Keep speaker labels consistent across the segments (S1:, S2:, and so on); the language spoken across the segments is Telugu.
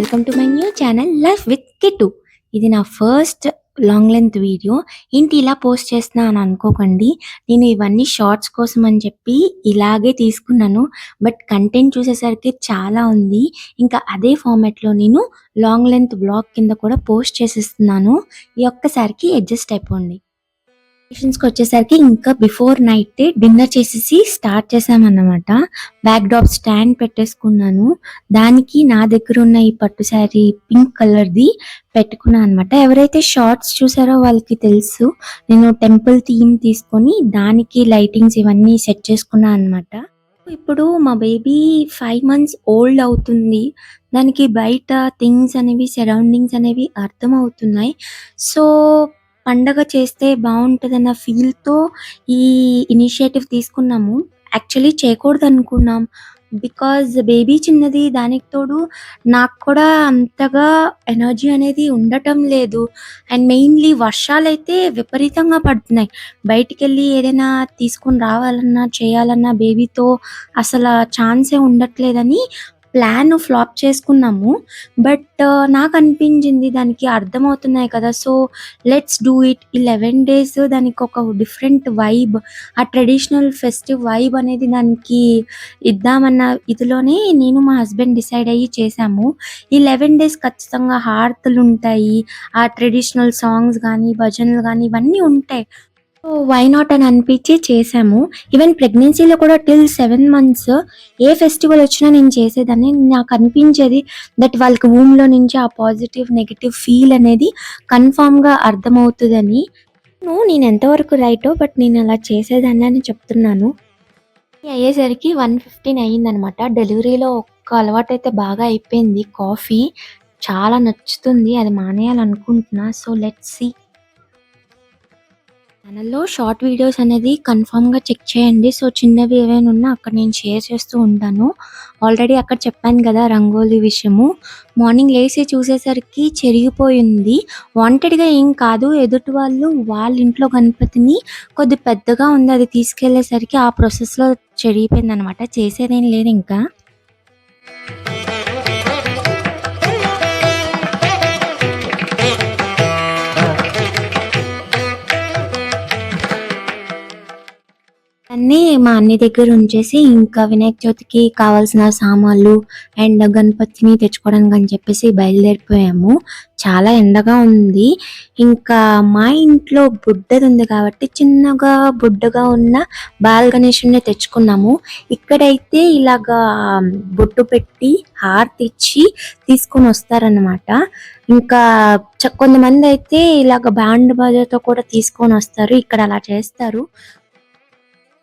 S1: Welcome to my new channel life with Kittu. ఇది నా ఫస్ట్ లాంగ్ లెంత్ వీడియో. ఏంటి ఇలా పోస్ట్ చేస్తున్నా అని అనుకోకండి. నేను ఇవన్నీ షార్ట్స్ కోసం అని చెప్పి ఇలాగే తీసుకున్నాను. బట్ కంటెంట్ చూసేసరికి చాలా ఉంది. ఇంకా అదే ఫార్మాట్లో నేను లాంగ్ లెంత్ బ్లాగ్ కింద కూడా పోస్ట్ చేసేస్తున్నాను. ఈ ఒక్కసారికి అడ్జస్ట్ అయిపోండి. కి వచ్చేసరికి ఇంకా బిఫోర్ నైట్ డిన్నర్ చేసేసి స్టార్ట్ చేసామన్నమాట. బ్యాక్ డ్రాప్ స్టాండ్ పెట్టేసుకున్నాను. దానికి నా దగ్గర ఉన్న ఈ పట్టు శారీ పింక్ కలర్ ది పెట్టుకున్నాను అనమాట. ఎవరైతే షార్ట్స్ చూసారో వాళ్ళకి తెలుసు. నేను టెంపుల్ థీమ్ తీసుకొని దానికి లైటింగ్స్ ఇవన్నీ సెట్ చేసుకున్నాను అనమాట. ఇప్పుడు మా బేబీ 5 మంత్స్ ఓల్డ్ అవుతుంది. దానికి బయట థింగ్స్ అనేవి సరౌండింగ్స్ అనేవి అర్థమవుతున్నాయి. సో పండగ చేస్తే బాగుంటదన్న ఫీల్‌తో ఈ ఇనిషియేటివ్ తీసుకున్నాము. యాక్చువల్లీ చేయకూడదనుకున్నాం. బికాజ్ బేబీ చిన్నది. దానికి తోడు నాకు కూడా అంతగా ఎనర్జీ అనేది ఉండటం లేదు. అండ్ మెయిన్‌లీ వర్షాలైతే విపరీతంగా పడుతున్నాయి. బయటికెళ్ళి ఏదైనా తీసుకొని రావాలన్నా, చేయాలన్నా బేబీతో అసల ఛాన్సే ఉండట్లేదని ప్లాన్ ఫ్లాప్ చేసుకున్నాము. బట్ నాకనిపించింది దానికి అర్థమవుతున్నాయి కదా! So let's do it. ఈ 11 డేస్ దానికి ఒక డిఫరెంట్ వైబ్, ఆ ట్రెడిషనల్ ఫెస్టివ్ వైబ్ అనేది దానికి ఇద్దామన్న ఇదిలోనే నేను మా హస్బెండ్ డిసైడ్ అయ్యి చేశాము. ఈ 11 డేస్ ఖచ్చితంగా హారతులుంటాయి. ఆ ట్రెడిషనల్ సాంగ్స్ గానీ, భజనలు గానీ ఇవన్నీ ఉంటాయి. సో వై నాట్ అని అనిపించి చేశాము. ఈవెన్ ప్రెగ్నెన్సీలో కూడా టిల్ 7 మంత్స్ ఏ ఫెస్టివల్ వచ్చినా నేను చేసేదాన్ని. నాకు అనిపించేది దట్ వాళ్ళకి వూమ్‌లో నుంచి ఆ పాజిటివ్, నెగెటివ్ ఫీల్ అనేది కన్ఫర్మ్‌గా అర్థమవుతదని. నేను ఎంతవరకు రైటో బట్ నేను అలా చేసేదాన్ని అని చెప్తున్నాను. అయ్యేసరికి 1:15 అయిందనమాట. డెలివరీలో ఒక్క అలవాటైతే బాగా అయిపోయింది కాఫీ. చాలా నచ్చుతుంది. అది మానేయాలనుకుంటున్నా. So let's see. ఛానల్‌లో షార్ట్ వీడియోస్ అనేది కన్ఫర్మ్‌గా చెక్ చేయండి. సో చిన్నవి ఏవైనా ఉన్నా అక్కడ నేను షేర్ చేస్తూ ఉంటాను. ఆల్రెడీ అక్కడ చెప్పాను కదా రంగోలీ విషయము. మార్నింగ్ లేసి చూసేసరికి చెరిగిపోయింది. వాంటెడ్‌గా ఏం కాదు. ఎదుటి వాళ్ళు వాళ్ళ ఇంట్లో గణపతిని కొద్ది పెద్దగా ఉంది. అది తీసుకెళ్ళేసరికి ఆ ప్రాసెస్‌లో చెరిగిపోయిందనమాట. చేసేదేం లేదింకా. అన్నీ మా అన్నయ్య దగ్గర ఉంచేసి ఇంకా వినాయక చవితికి కావాల్సిన సామాన్లు అండ్ గణపతిని తెచ్చుకోవడానికి అని చెప్పేసి బయలుదేరిపోయాము. చాలా ఎండగా ఉంది. ఇంకా మా ఇంట్లో బుడ్డది ఉంది కాబట్టి చిన్నగా బుడ్డగా ఉన్న బాల గణేశుడిని తెచ్చుకున్నాము. ఇక్కడైతే ఇలాగా బొట్టు పెట్టి హారతి ఇచ్చి తీసుకొని వస్తారన్నమాట. ఇంకా కొంతమంది అయితే ఇలాగ బ్యాండ్ బాజాతో కూడా తీసుకొని వస్తారు. ఇక్కడ అలా చేస్తారు.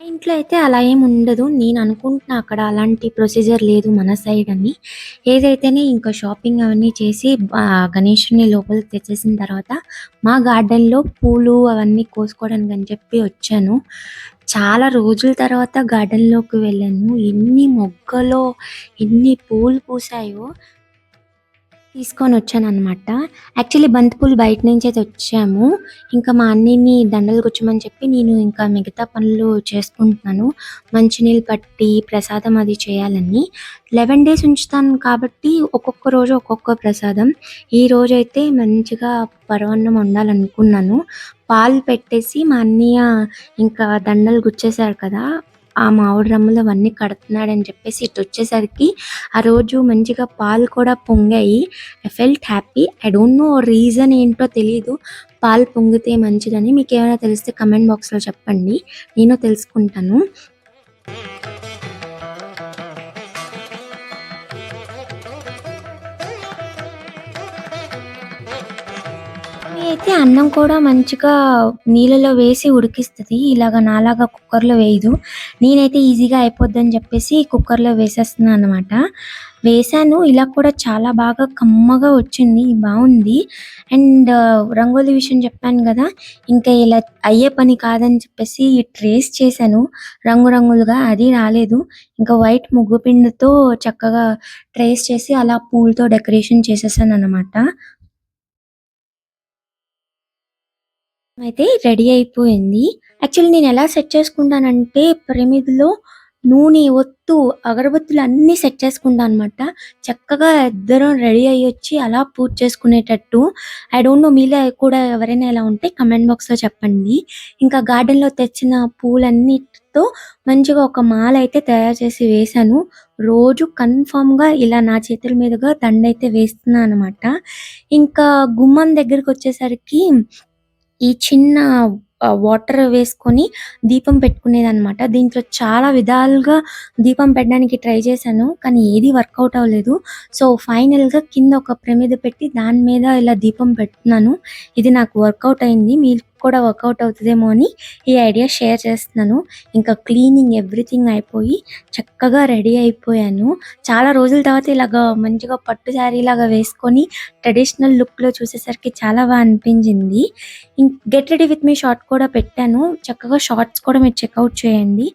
S1: ఇంట్లో అయితే అలా ఏమి ఉండదు. నేను అనుకుంటున్నా అక్కడ అలాంటి ప్రొసీజర్ లేదు మన సైడ్ అని. ఏదైతేనే ఇంకా షాపింగ్ అవన్నీ చేసి గణేషుడిని లోపలికి తెచ్చేసిన తర్వాత మా గార్డెన్‌లో పూలు అవన్నీ కోసుకోవడానికి అని చెప్పి వచ్చాను. చాలా రోజుల తర్వాత గార్డెన్‌లోకి వెళ్ళాను. ఎన్ని మొగ్గలో ఎన్ని పూలు పూసాయో తీసుకొనొచ్చాననమాట. యాక్చువల్లీ బంతిపూలు బయట నుంచే తెచ్చాము. ఇంకా మా అన్నయ్యని దండలు గుచ్చమని చెప్పి నేను ఇంకా మిగతా పనులు చేసుకుంటున్నాను. మంచినీళ్ళు పట్టి ప్రసాదం అది చేయాలని. 11 డేస్ ఉంచుతాను కాబట్టి ఒక్కొక్క రోజు ఒక్కొక్క ప్రసాదం. ఈ రోజైతే మంచిగా పరమాన్నం వండాలనుకున్నాను. పాలు పెట్టేసి మా అన్నయ్య ఇంకా దండలు గుచ్చేసారు కదా! ఆ మామిడి రమ్ములు అవన్నీ కడుతున్నాడని చెప్పేసి ఇటొచ్చేసరికి ఆ రోజు మంచిగా పాలు కూడా పొంగాయి. I felt happy. I don't know reason ఏంటో తెలీదు. పాలు పొంగితే మంచిదని. మీకేమైనా తెలిస్తే కామెంట్ బాక్స్‌లో చెప్పండి. నేను తెలుసుకుంటాను. అయితే అన్నం కూడా మంచిగా నీళ్ళలో వేసి ఉడికిస్తది. ఇలాగ నాలాగా కుక్కర్‌లో వేయదు. నేనైతే ఈజీగా అయిపోద్దని చెప్పేసి కుక్కర్‌లో వేసేస్తున్నాననమాట. వేశాను. ఇలా కూడా చాలా బాగా కమ్మగా వచ్చింది. బావుంది. అండ్ రంగోలి విషయం చెప్పాను గదా! ఇంకా ఇలా అయ్యే పని కాదని చెప్పేసి ట్రేస్ చేశాను రంగురంగులుగా. అది రాలేదు. ఇంకా వైట్ ముగ్గు పిండితో చక్కగా ట్రేస్ చేసి అలా పూలతో డెకరేషన్ చేసేసాననమాట. అయితే రెడీ అయిపోయింది. యాక్చువల్లీ నేనెలా సెట్ చేసుకుంటానంటే ప్రమిదిలో నూనె, ఒత్తు, అగరబత్తులు అన్నీ సెట్ చేసుకుంటా అనమాట. చక్కగా ఇద్దరం రెడీ అయ్యొచ్చి అలా పూజ చేసుకునేటట్టు. ఐ డోంట్ నో మీలో కూడా ఎవరైనా ఇలా ఉంటే కామెంట్ బాక్స్‌లో చెప్పండి. ఇంకా గార్డెన్‌లో తెచ్చిన పూలన్నిటితో మంచిగా ఒక మాల అయితే తయారు చేసి వేశాను. రోజు కన్ఫర్మ్‌గా ఇలా నా చేతుల మీదుగా దండైతే వేస్తున్నా అనమాట. ఇంకా గుమ్మం దగ్గరికొచ్చేసరికి ఈ చిన్న వాటర్ వేసుకొని దీపం పెట్టుకునేదనమాట. దీంట్లో చాలా విధాలుగా దీపం పెట్టడానికి ట్రై చేశాను. కానీ ఏది వర్కౌట్ అవ్వలేదు. సో, ఫైనల్‌గా కింద ఒక ప్రమిద పెట్టి దాని మీద ఇలా దీపం పెడుతున్నాను. ఇది నాకు వర్కౌట్ అయింది. మీకు కూడా వర్కౌట్ అవుతదేమో అని ఈ ఐడియా షేర్ చేస్తున్నాను. ఇంకా క్లీనింగ్ ఎవ్రీథింగ్ అయిపోయి చక్కగా రెడీ అయిపోయాను. చాలా రోజుల తర్వాత ఇలాగా మంచిగా పట్టు శారీలాగా వేసుకొని ట్రెడిషనల్ లుక్‌లో చూసేసరికి చాలా అనిపించింది. Get ready with me short కూడా పెట్టాను. చక్కగా షార్ట్స్ కూడా మీరు చెక్‌ఔట్ చేయండి.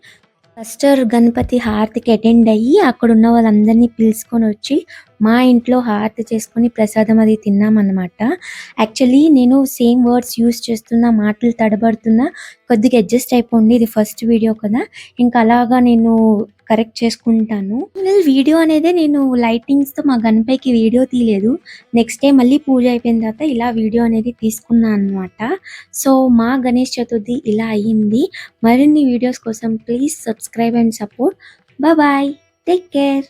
S1: ఫస్టర్ గణపతి హారతికి అటెండ్ అయ్యి అక్కడున్న వాళ్ళందరినీ పిలుచుకొనొచ్చి మా ఇంట్లో హారతి చేసుకొని ప్రసాదం అది తిన్నామన్నమాట. యాక్చువల్లీ నేను సేమ్ వర్డ్స్ యూజ్ చేస్తున్నా, మాటలు తడబడుతున్నా. కొద్దిగా అడ్జస్ట్ అయిపోండి. ఇది ఫస్ట్ వీడియో కదా! ఇంకా అలాగా నేను కరెక్ట్ చేసుకుంటాను. వీడియో అనేదే నేను లైటింగ్స్‌తో మా గణపయ్యకి వీడియో తీయలేదు. నెక్స్ట్ డే మళ్ళీ పూజ అయిపోయిన తర్వాత ఇలా వీడియో అనేది తీసుకున్నా అన్నమాట. సో, మా గణేష్ చతుర్థి ఇలా అయ్యింది. మరిన్ని వీడియోస్ కోసం please subscribe and support. Bye bye. Take care.